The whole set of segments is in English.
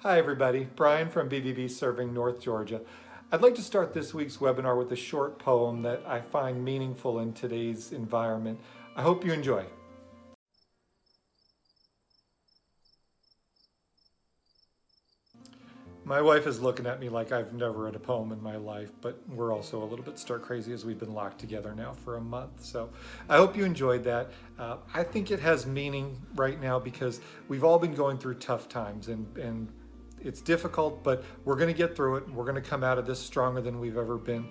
Hi everybody, Brian from BBB serving North Georgia. I'd like to start this week's webinar with a short poem that I find meaningful in today's environment. I hope you enjoy. My wife is looking at me like I've never read a poem in my life, but we're also a little bit stir crazy as we've been locked together now for a month. So I hope you enjoyed that. I think it has meaning right now because we've all been going through tough times and it's difficult, but we're going to get through it. We're going to come out of this stronger than we've ever been.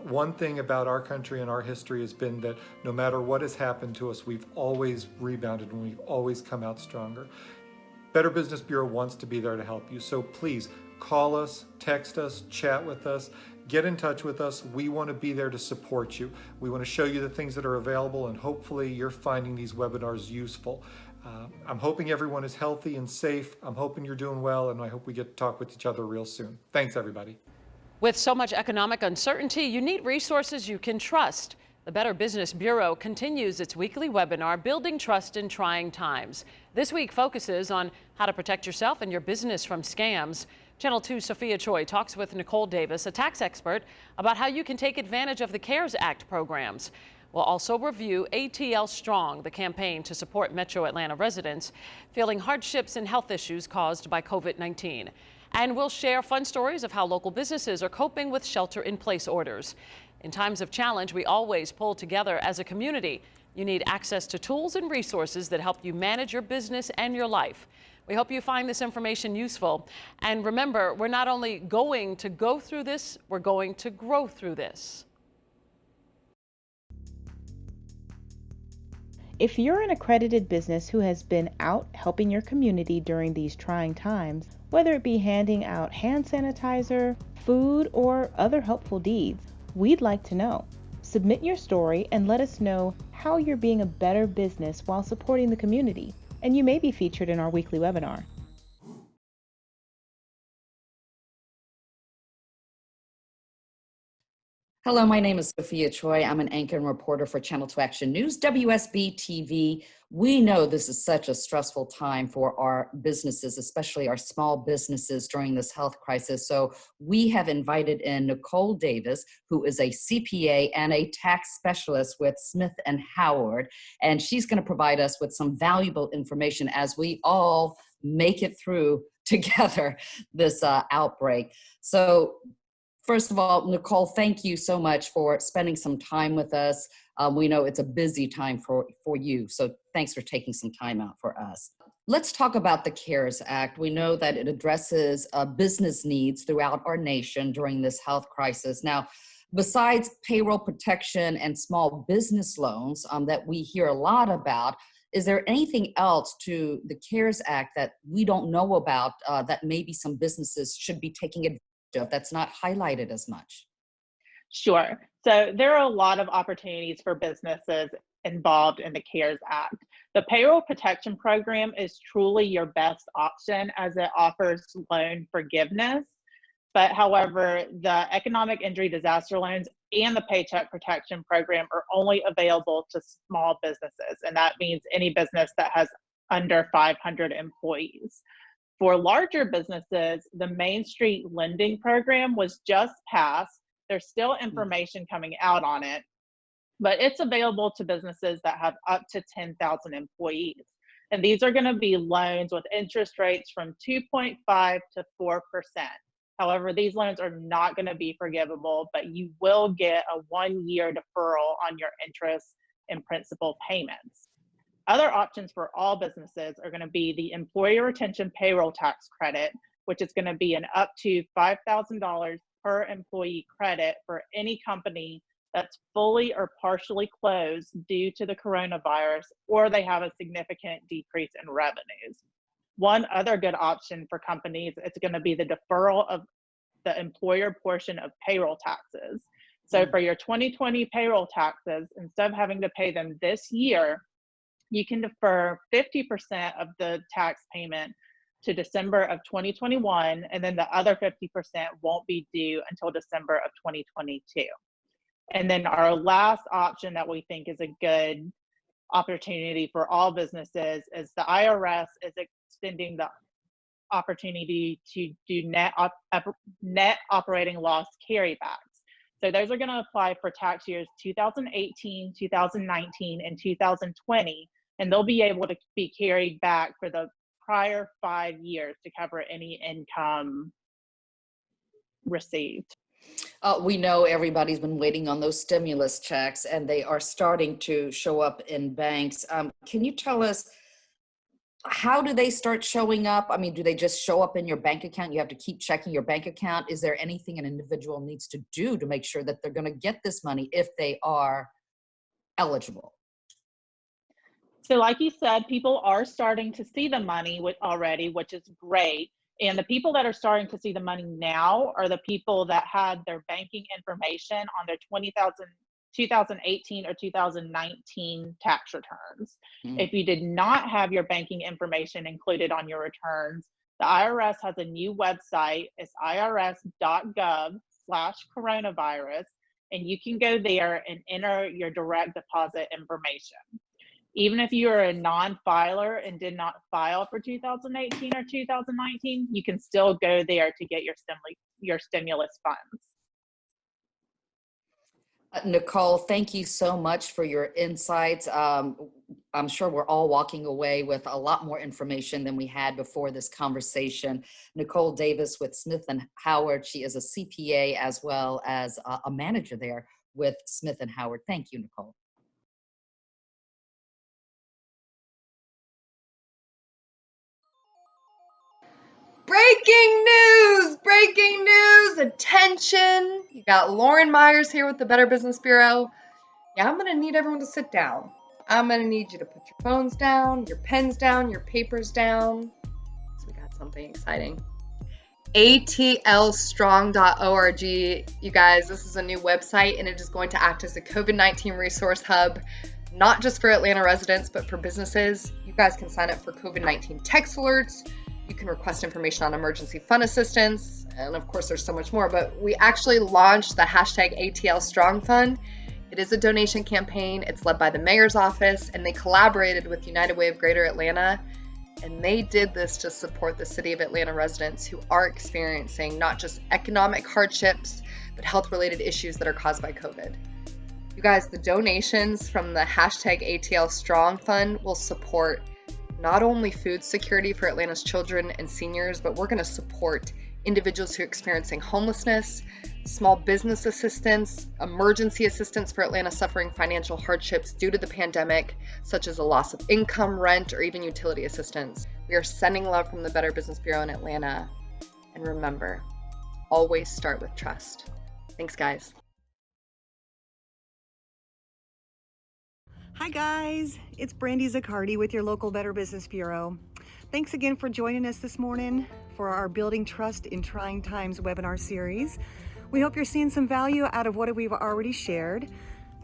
One thing about our country and our history has been that no matter what has happened to us, we've always rebounded and we've always come out stronger. Better Business Bureau wants to be there to help you. So please call us, text us, chat with us, get in touch with us. We want to be there to support you. We want to show you the things that are available, and hopefully you're finding these webinars useful. I'm hoping everyone is healthy and safe. I'm hoping you're doing well, and I hope we get to talk with each other real soon. Thanks, everybody. With so much economic uncertainty, you need resources you can trust. The Better Business Bureau continues its weekly webinar, Building Trust in Trying Times. This week focuses on how to protect yourself and your business from scams. Channel 2's Sophia Choi talks with Nicole Davis, a tax expert, about how you can take advantage of the CARES Act programs. We'll also review ATL Strong, the campaign to support Metro Atlanta residents feeling hardships and health issues caused by COVID-19. And we'll share fun stories of how local businesses are coping with shelter-in-place orders. In times of challenge, we always pull together as a community. You need access to tools and resources that help you manage your business and your life. We hope you find this information useful. And remember, we're not only going to go through this, we're going to grow through this. If you're an accredited business who has been out helping your community during these trying times, whether it be handing out hand sanitizer, food, or other helpful deeds, we'd like to know. Submit your story and let us know how you're being a better business while supporting the community, and you may be featured in our weekly webinar. Hello, my name is Sophia Choi. I'm an anchor and reporter for Channel 2 Action News, WSB TV. We know this is such a stressful time for our businesses, especially our small businesses during this health crisis. So we have invited in Nicole Davis, who is a CPA and a tax specialist with Smith and Howard. And she's going to provide us with some valuable information as we all make it through together this outbreak. So first of all, Nicole, thank you so much for spending some time with us. We know it's a busy time for you, so thanks for taking some time out for us. Let's talk about the CARES Act. We know that it addresses business needs throughout our nation during this health crisis. Now, besides payroll protection and small business loans that we hear a lot about, is there anything else to the CARES Act that we don't know about that maybe some businesses should be taking advantage of that's not highlighted as much? Sure. So there are a lot of opportunities for businesses involved in the CARES Act. The Payroll Protection Program is truly your best option as it offers loan forgiveness. But however, the Economic Injury Disaster Loans and the Paycheck Protection Program are only available to small businesses. And that means any business that has under 500 employees. For larger businesses, the Main Street Lending Program was just passed. There's still information coming out on it, but it's available to businesses that have up to 10,000 employees. And these are going to be loans with interest rates from 2.5 to 4%. However, these loans are not going to be forgivable, but you will get a 1-year deferral on your interest and principal payments. Other options for all businesses are going to be the Employee Retention Payroll Tax Credit, which is going to be an up to $5,000 per employee credit for any company that's fully or partially closed due to the coronavirus, or they have a significant decrease in revenues. One other good option for companies is going to be the deferral of the employer portion of payroll taxes. So for your 2020 payroll taxes, instead of having to pay them this year, you can defer 50% of the tax payment to December of 2021, and then the other 50% won't be due until December of 2022. And then our last option that we think is a good opportunity for all businesses is the IRS is extending the opportunity to do net operating loss carrybacks. So those are going to apply for tax years 2018, 2019, and 2020, and they'll be able to be carried back for the prior 5 years to cover any income received. We know everybody's been waiting on those stimulus checks, and they are starting to show up in banks. Can you tell us, how do they start showing up? I mean, do they just show up in your bank account? You have to keep checking your bank account. Is there anything an individual needs to do to make sure that they're going to get this money if they are eligible? So like you said, people are starting to see the money already, which is great. And the people that are starting to see the money now are the people that had their banking information on their 2018 or 2019 tax returns. If you did not have your banking information included on your returns, the IRS has a new website. It's irs.gov/coronavirus, and you can go there and enter your direct deposit information. Even if you are a non-filer and did not file for 2018 or 2019, you can still go there to get your stimulus funds. Nicole, thank you so much for your insights. I'm sure we're all walking away with a lot more information than we had before this conversation. Nicole Davis with Smith & Howard. She is a CPA as well as a manager there with Smith & Howard. Thank you, Nicole. Breaking news, attention. You got Lauren Myers here with the Better Business Bureau. Yeah, I'm gonna need everyone to sit down. I'm gonna need you to put your phones down, your pens down, your papers down. So we got something exciting. ATL Strong.org. You guys, this is a new website and it is going to act as a COVID-19 resource hub, not just for Atlanta residents, but for businesses. You guys can sign up for COVID-19 text alerts. You can request information on emergency fund assistance, and of course there's so much more, but we actually launched the hashtag ATL Strong Fund. It is a donation campaign. It's led by the mayor's office, and they collaborated with United Way of Greater Atlanta, and they did this to support the city of Atlanta residents who are experiencing not just economic hardships, but health-related issues that are caused by COVID. You guys, the donations from the hashtag ATL Strong Fund will support not only food security for Atlanta's children and seniors, but we're going to support individuals who are experiencing homelessness, small business assistance, emergency assistance for Atlanta suffering financial hardships due to the pandemic, such as a loss of income, rent, or even utility assistance. We are sending love from the Better Business Bureau in Atlanta. And remember, always start with trust. Thanks, guys. Hi guys, it's Brandy Zaccardi with your local Better Business Bureau. Thanks again for joining us this morning for our Building Trust in Trying Times webinar series. We hope you're seeing some value out of what we've already shared.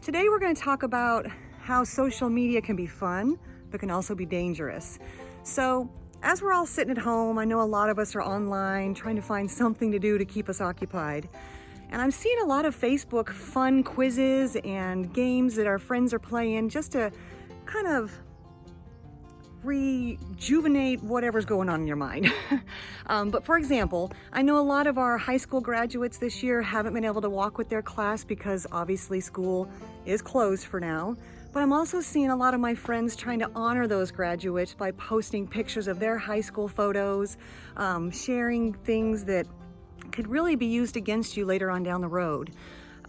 Today we're going to talk about how social media can be fun, but can also be dangerous. So as we're all sitting at home, I know a lot of us are online trying to find something to do to keep us occupied. And I'm seeing a lot of Facebook fun quizzes and games that our friends are playing just to kind of rejuvenate whatever's going on in your mind. But for example, I know a lot of our high school graduates this year haven't been able to walk with their class because obviously school is closed for now. But I'm also seeing a lot of my friends trying to honor those graduates by posting pictures of their high school photos, sharing things that could really be used against you later on down the road.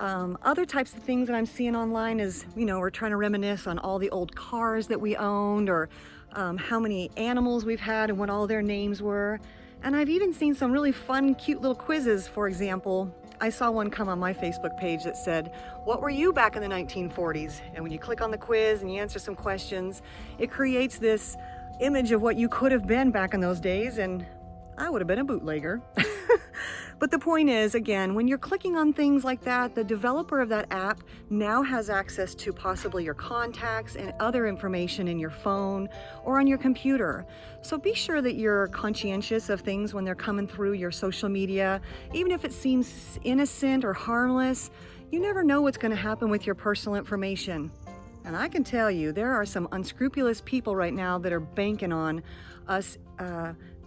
Other types of things that I'm seeing online is, we're trying to reminisce on all the old cars that we owned, or how many animals we've had and what all their names were. And I've even seen some really fun, cute little quizzes. For example, I saw one come on my Facebook page that said, "What were you back in the 1940s?" And when you click on the quiz and you answer some questions, it creates this image of what you could have been back in those days, and I would have been a bootlegger. But the point is, again, when you're clicking on things like that, the developer of that app now has access to possibly your contacts and other information in your phone or on your computer. So be sure that you're conscientious of things when they're coming through your social media. Even if it seems innocent or harmless, you never know what's going to happen with your personal information. And I can tell you, there are some unscrupulous people right now that are banking on us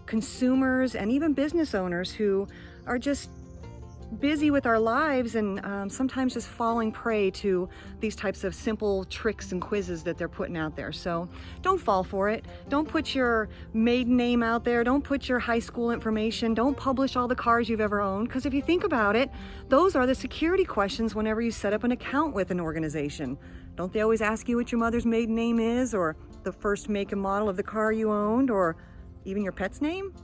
consumers and even business owners who are just busy with our lives and sometimes just falling prey to these types of simple tricks and quizzes that they're putting out there. So don't fall for it. Don't put your maiden name out there. Don't put your high school information. Don't publish all the cars you've ever owned, because if you think about it, those are the security questions whenever you set up an account with an organization. Don't they always ask you what your mother's maiden name is, or the first make and model of the car you owned, or even your pet's name?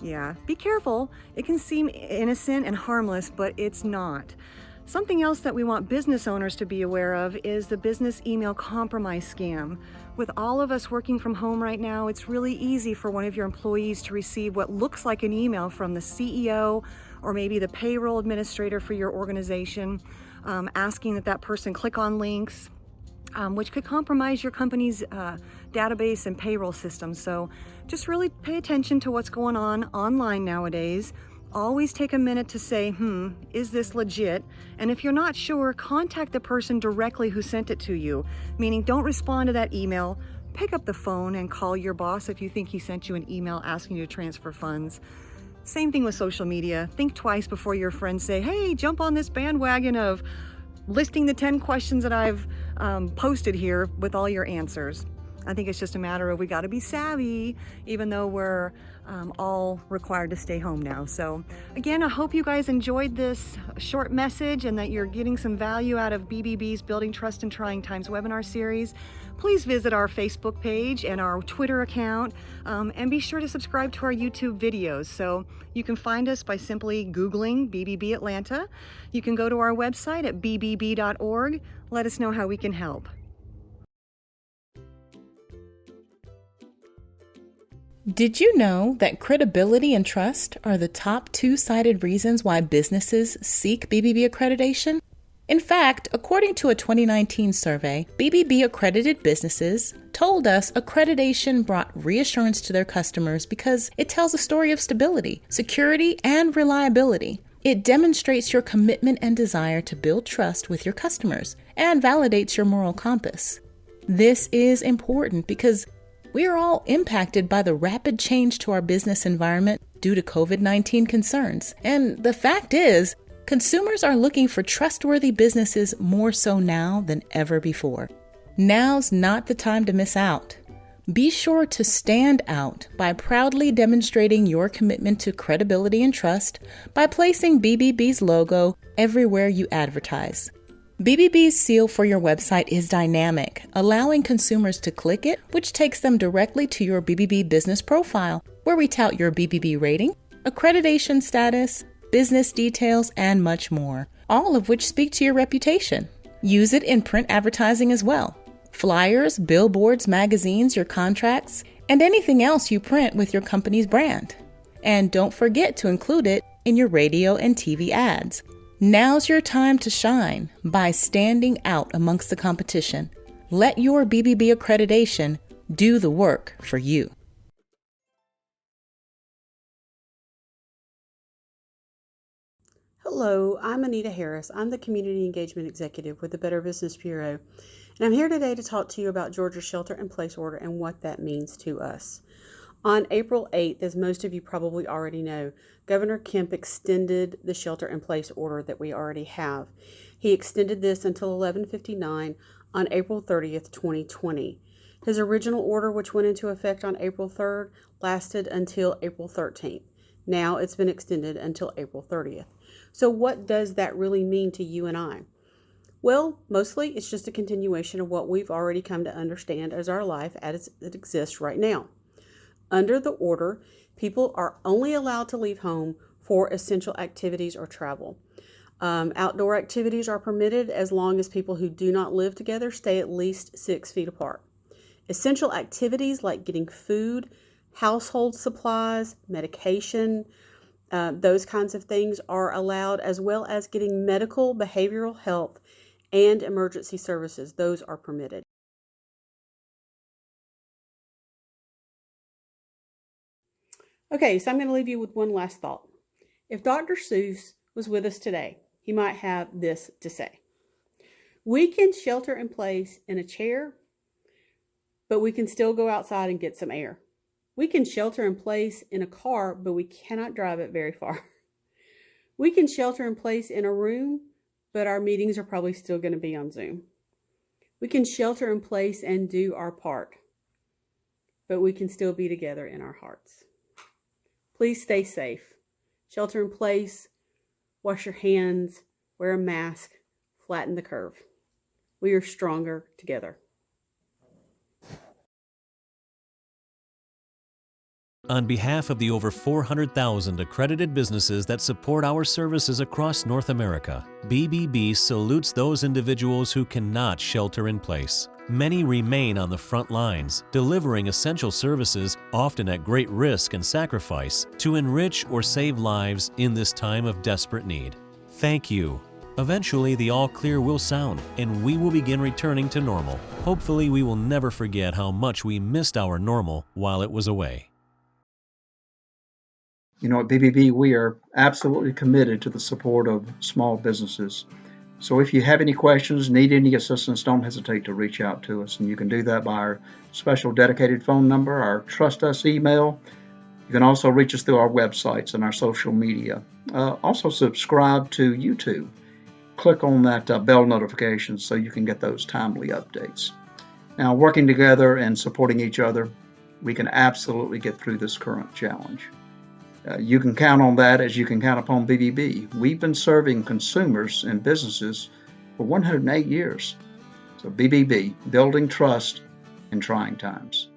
Yeah, be careful. It can seem innocent and harmless, but it's not. Something else that we want business owners to be aware of is the business email compromise scam. With all of us working from home right now, it's really easy for one of your employees to receive what looks like an email from the CEO or maybe the payroll administrator for your organization, asking that person click on links, which could compromise your company's database and payroll system. So just really pay attention to what's going on online nowadays. Always take a minute to say, is this legit? And if you're not sure, contact the person directly who sent it to you, meaning don't respond to that email. Pick up the phone and call your boss if you think he sent you an email asking you to transfer funds. Same thing with social media. Think twice before your friends say, hey, jump on this bandwagon of listing the 10 questions that I've posted here with all your answers. I think it's just a matter of we got to be savvy, even though we're all required to stay home now. So again, I hope you guys enjoyed this short message and that you're getting some value out of BBB's Building Trust in Trying Times webinar series. Please visit our Facebook page and our Twitter account, and be sure to subscribe to our YouTube videos. So you can find us by simply Googling BBB Atlanta. You can go to our website at bbb.org. Let us know how we can help. Did you know that credibility and trust are the top two-sided reasons why businesses seek BBB accreditation? In fact, according to a 2019 survey, BBB accredited businesses told us accreditation brought reassurance to their customers because it tells a story of stability, security, and reliability. It demonstrates your commitment and desire to build trust with your customers and validates your moral compass. This is important because we are all impacted by the rapid change to our business environment due to COVID-19 concerns. And the fact is, consumers are looking for trustworthy businesses more so now than ever before. Now's not the time to miss out. Be sure to stand out by proudly demonstrating your commitment to credibility and trust by placing BBB's logo everywhere you advertise. BBB's seal for your website is dynamic, allowing consumers to click it, which takes them directly to your BBB business profile, where we tout your BBB rating, accreditation status, business details, and much more, all of which speak to your reputation. Use it in print advertising as well. Flyers, billboards, magazines, your contracts, and anything else you print with your company's brand. And don't forget to include it in your radio and TV ads. Now's your time to shine by standing out amongst the competition. Let your BBB accreditation do the work for you. Hello, I'm Anita Harris. I'm the Community Engagement Executive with the Better Business Bureau, and I'm here today to talk to you about Georgia's shelter-in-place order and what that means to us. On April 8th, as most of you probably already know, Governor Kemp extended the shelter-in-place order that we already have. He extended this until 11:59 on April 30th, 2020. His original order, which went into effect on April 3rd, lasted until April 13th. Now it's been extended until April 30th. So what does that really mean to you and I? Well, mostly it's just a continuation of what we've already come to understand as our life as it exists right now. Under the order, people are only allowed to leave home for essential activities or travel. Outdoor activities are permitted as long as people who do not live together stay at least 6 feet apart. Essential activities like getting food, household supplies, medication, those kinds of things are allowed, as well as getting medical, behavioral health, and emergency services. Those are permitted. Okay, so I'm going to leave you with one last thought. If Dr. Seuss was with us today, he might have this to say. We can shelter in place in a chair, but we can still go outside and get some air. We can shelter in place in a car, but we cannot drive it very far. We can shelter in place in a room, but our meetings are probably still going to be on Zoom. We can shelter in place and do our part, but we can still be together in our hearts. Please stay safe. Shelter in place, wash your hands, wear a mask, flatten the curve. We are stronger together. On behalf of the over 400,000 accredited businesses that support our services across North America, BBB salutes those individuals who cannot shelter in place. Many remain on the front lines, delivering essential services, often at great risk and sacrifice, to enrich or save lives in this time of desperate need. Thank you. Eventually, the all clear will sound, and we will begin returning to normal. Hopefully, we will never forget how much we missed our normal while it was away. You know, at BBB, we are absolutely committed to the support of small businesses. So if you have any questions, need any assistance, don't hesitate to reach out to us. And you can do that by our special dedicated phone number, our Trust Us email. You can also reach us through our websites and our social media. Also subscribe to YouTube. Click on that bell notification so you can get those timely updates. Now, working together and supporting each other, we can absolutely get through this current challenge. You can count on that as you can count upon BBB. We've been serving consumers and businesses for 108 years. So BBB, building trust in trying times.